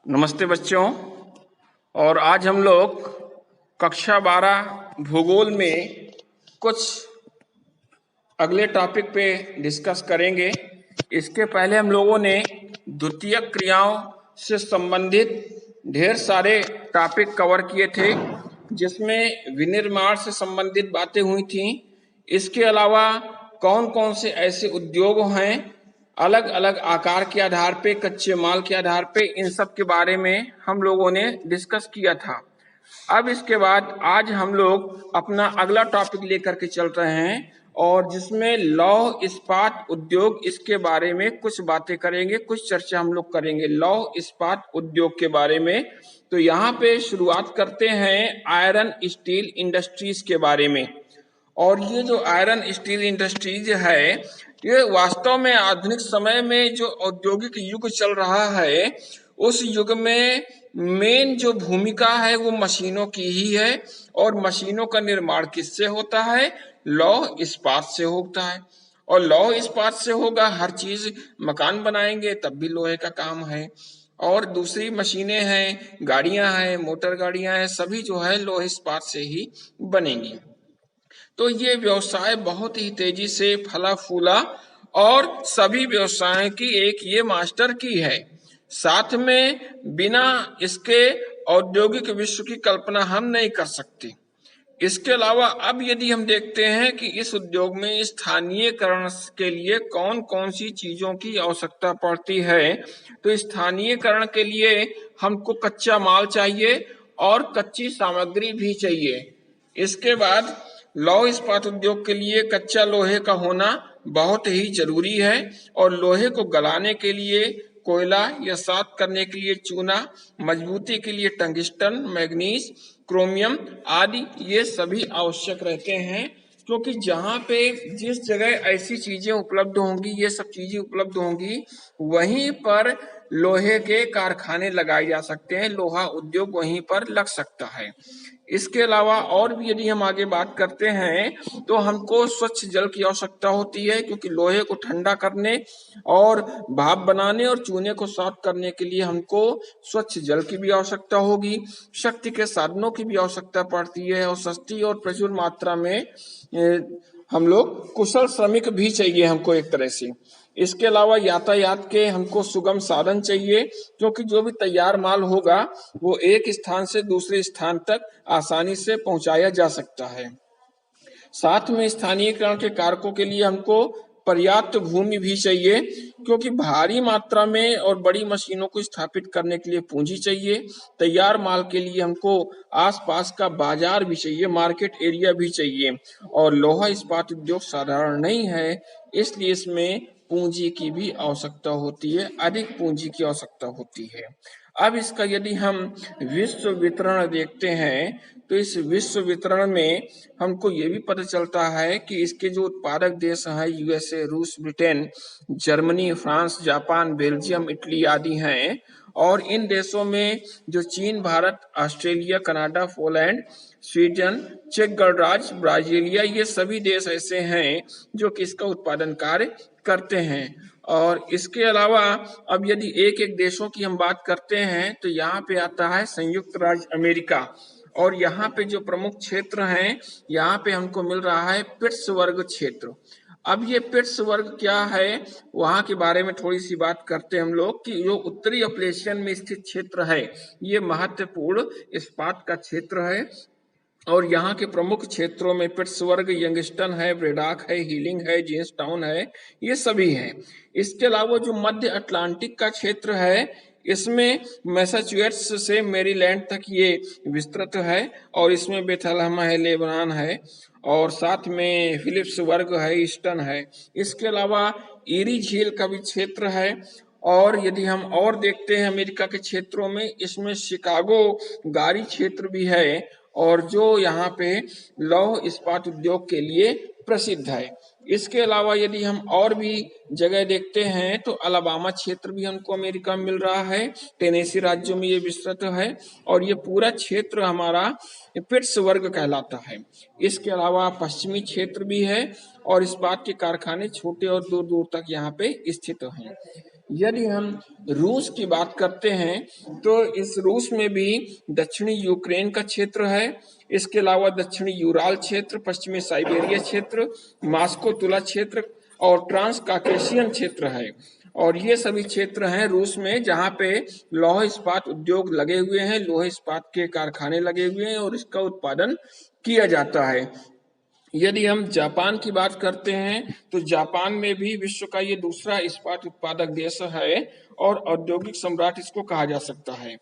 नमस्ते बच्चों। और आज हम लोग कक्षा 12 भूगोल में कुछ अगले टॉपिक पे डिस्कस करेंगे। इसके पहले हम लोगों ने द्वितीयक क्रियाओं से संबंधित ढेर सारे टॉपिक कवर किए थे, जिसमें विनिर्माण से संबंधित बातें हुई थी। इसके अलावा कौन कौन से ऐसे उद्योग हैं अलग अलग आकार के आधार पे, कच्चे माल के आधार पे, इन सब के बारे में हम लोगों ने डिस्कस किया था। अब इसके बाद आज हम लोग अपना अगला टॉपिक लेकर के चल रहे हैं, और जिसमें लौह इस्पात उद्योग, इसके बारे में कुछ बातें करेंगे, कुछ चर्चा हम लोग करेंगे लौह इस्पात उद्योग के बारे में। तो यहाँ पे शुरुआत करते हैं आयरन स्टील इंडस्ट्रीज के बारे में। और ये जो आयरन स्टील इंडस्ट्रीज है, ये वास्तव में आधुनिक समय में जो औद्योगिक युग चल रहा है, उस युग में मेन जो भूमिका है वो मशीनों की ही है। और मशीनों का निर्माण किससे होता है? लौह इस्पात से होता है। और लौह इस्पात से होगा हर चीज। मकान बनाएंगे तब भी लोहे का काम है, और दूसरी मशीनें हैं, गाड़ियां हैं, मोटर गाड़ियां हैं, सभी जो है लौह इस्पात से ही बनेंगी। तो ये व्यवसाय बहुत ही तेजी से फला फूला, और सभी व्यवसायों की एक ये मास्टर की है। साथ में बिना इसके औद्योगिक विश्व की कल्पना हम नहीं कर सकते। इसके अलावा अब यदि हम देखते हैं कि इस उद्योग में स्थानीयकरण के लिए कौन कौन सी चीजों की आवश्यकता पड़ती है, तो स्थानीयकरण के लिए हमको कच्चा माल चाहिए और कच्ची सामग्री भी चाहिए। इसके बाद लौह इस्पात उद्योग के लिए कच्चा लोहे का होना बहुत ही जरूरी है, और लोहे को गलाने के लिए कोयला या साफ करने के लिए चूना, मजबूती के लिए टंगिस्टन, मैग्नीज, क्रोमियम आदि ये सभी आवश्यक रहते हैं। क्योंकि जहाँ पे जिस जगह ऐसी चीजें उपलब्ध होंगी, ये सब चीजें उपलब्ध होंगी, वहीं पर लोहे के कारखाने लगाए जा सकते हैं, लोहा उद्योग वहीं पर लग सकता है। इसके अलावा और भी यदि हम आगे बात करते हैं तो हमको स्वच्छ जल की आवश्यकता होती है, क्योंकि लोहे को ठंडा करने और भाप बनाने और चूने को साफ करने के लिए हमको स्वच्छ जल की भी आवश्यकता होगी। शक्ति के साधनों की भी आवश्यकता पड़ती है, और सस्ती और प्रचुर मात्रा में हम लोग कुशल श्रमिक भी चाहिए हमको एक तरह से। इसके अलावा यातायात के हमको सुगम साधन चाहिए, क्योंकि जो भी तैयार माल होगा वो एक स्थान से दूसरे स्थान तक आसानी से पहुंचाया जा सकता है। साथ में स्थानीयकरण के कारकों के लिए हमको पर्याप्त भूमि भी चाहिए, क्योंकि भारी मात्रा में और बड़ी मशीनों को स्थापित करने के लिए पूंजी चाहिए। तैयार माल के लिए हमको आसपास का बाजार भी चाहिए, मार्केट एरिया भी चाहिए। और लोहा इस्पात उद्योग साधारण नहीं है, इसलिए इसमें पूंजी की भी आवश्यकता होती है, अधिक पूंजी की आवश्यकता होती है। अब इसका यदि हम विश्व वितरण देखते हैं, तो इस विश्व वितरण में हमको ये भी पता चलता है कि इसके जो उत्पादक देश हैं, यूएसए, रूस, Britain, Germany, France, Japan, Belgium, Italy आदि हैं। और इन देशों में जो चीन, Bharat, Australia, Canada, Poland, Sweden, चेक गणराज्य, ब्राजीलिया, ये सभी देश ऐसे हैं जो कि इसका उत्पादन कार्य करते हैं। और इसके अलावा अब यदि एक एक देशों की हम बात करते हैं, तो यहाँ पे आता है संयुक्त राज्य अमेरिका। और यहाँ पे जो प्रमुख क्षेत्र हैं, यहाँ पे हमको मिल रहा है पिट्सबर्ग क्षेत्र। अब ये पिट्सबर्ग क्या है, वहाँ के बारे में थोड़ी सी बात करते हैं हम लोग, कि जो उत्तरी अपलेशियन में स्थित क्षेत्र है, ये महत्वपूर्ण इस्पात का क्षेत्र है। और यहाँ के प्रमुख क्षेत्रों में पिट्सबर्ग, यंगस्टन है, ब्रेडाक है, हीलिंग है, जेम्सटाउन है, ये सभी हैं। इसके अलावा जो मध्य अटलांटिक का क्षेत्र है, इसमें मैसाचुसेट्स से मैरीलैंड तक ये विस्तृत है, और इसमें बेथलहम है, लेबनान है, और साथ में फिलिप्सबर्ग है, ईस्टर्न है। इसके अलावा ईरी झील का भी क्षेत्र है। और यदि हम और देखते हैं अमेरिका के क्षेत्रों में, इसमें शिकागो गाड़ी क्षेत्र भी है, और जो यहाँ पे लौह इस्पात उद्योग के लिए प्रसिद्ध है। इसके अलावा यदि हम और भी जगह देखते हैं, तो अलाबामा क्षेत्र भी हमको अमेरिका में मिल रहा है, टेनेसी राज्यों में ये विस्तृत है, और ये पूरा क्षेत्र हमारा पिट्सबर्ग कहलाता है। इसके अलावा पश्चिमी क्षेत्र भी है, और इस्पात के कारखाने छोटे और दूर दूर तक यहाँ पे स्थित हैं। यदि हम रूस की बात करते हैं तो इस रूस में भी दक्षिणी यूक्रेन का क्षेत्र है, इसके अलावा दक्षिणी यूराल क्षेत्र, पश्चिमी साइबेरिया क्षेत्र, मास्को तुला क्षेत्र और ट्रांस काकेशियन क्षेत्र है। और ये सभी क्षेत्र हैं रूस में जहाँ पे लौह इस्पात उद्योग लगे हुए हैं, लोहे इस्पात के कारखाने लगे हुए हैं और इसका उत्पादन किया जाता है। यदि हम जापान की बात करते हैं तो जापान में भी विश्व का ये दूसरा इस्पात उत्पादक देश है और औद्योगिक सम्राट इसको कहा जा सकता है।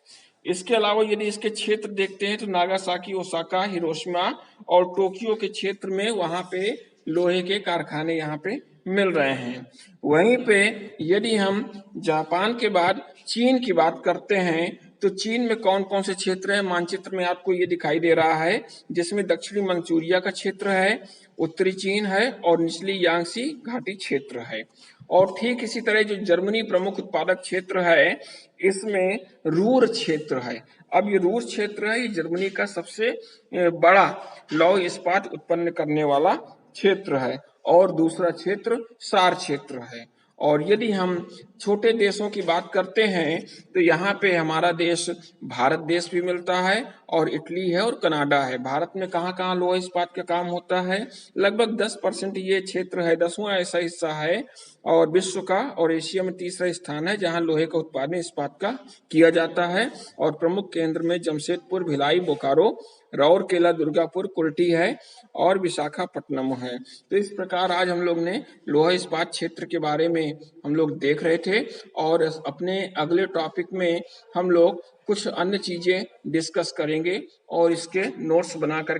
इसके अलावा यदि इसके क्षेत्र देखते हैं तो नागासाकी, ओसाका, हिरोशिमा और टोक्यो के क्षेत्र में वहां पे लोहे के कारखाने यहाँ पे मिल रहे हैं। वहीं पे यदि हम जापान के बाद चीन की बात करते हैं तो चीन में कौन कौन से क्षेत्र हैं, मानचित्र में आपको ये दिखाई दे रहा है, जिसमें दक्षिणी मंचूरिया का क्षेत्र है, उत्तरी चीन है और निचली यांगसी घाटी क्षेत्र है। और ठीक इसी तरह जो जर्मनी प्रमुख उत्पादक क्षेत्र है, इसमें रूर क्षेत्र है। अब ये रूर क्षेत्र है, ये जर्मनी का सबसे बड़ा लौह इस्पात उत्पन्न करने वाला क्षेत्र है और दूसरा क्षेत्र सार क्षेत्र है। और यदि हम छोटे देशों की बात करते हैं तो यहाँ पे हमारा देश भारत देश भी मिलता है और इटली है और कनाडा है। भारत में कहाँ कहाँ लोहा इस्पात का काम होता है, लगभग 10% ये क्षेत्र है, 10वां ऐसा हिस्सा है और विश्व का और एशिया में तीसरा स्थान है जहाँ लोहे का उत्पादन इस्पात का किया जाता है। और प्रमुख केंद्र में जमशेदपुर, भिलाई, बोकारो, राउरकेला, दुर्गापुर, कुल्टी है और विशाखापट्टनम है। तो इस प्रकार आज हम लोग ने लोहा इस्पात क्षेत्र के बारे में हम लोग देख रहे थे और अपने अगले टॉपिक में हम लोग कुछ अन्य चीजें डिस्कस करेंगे और इसके नोट्स बनाकर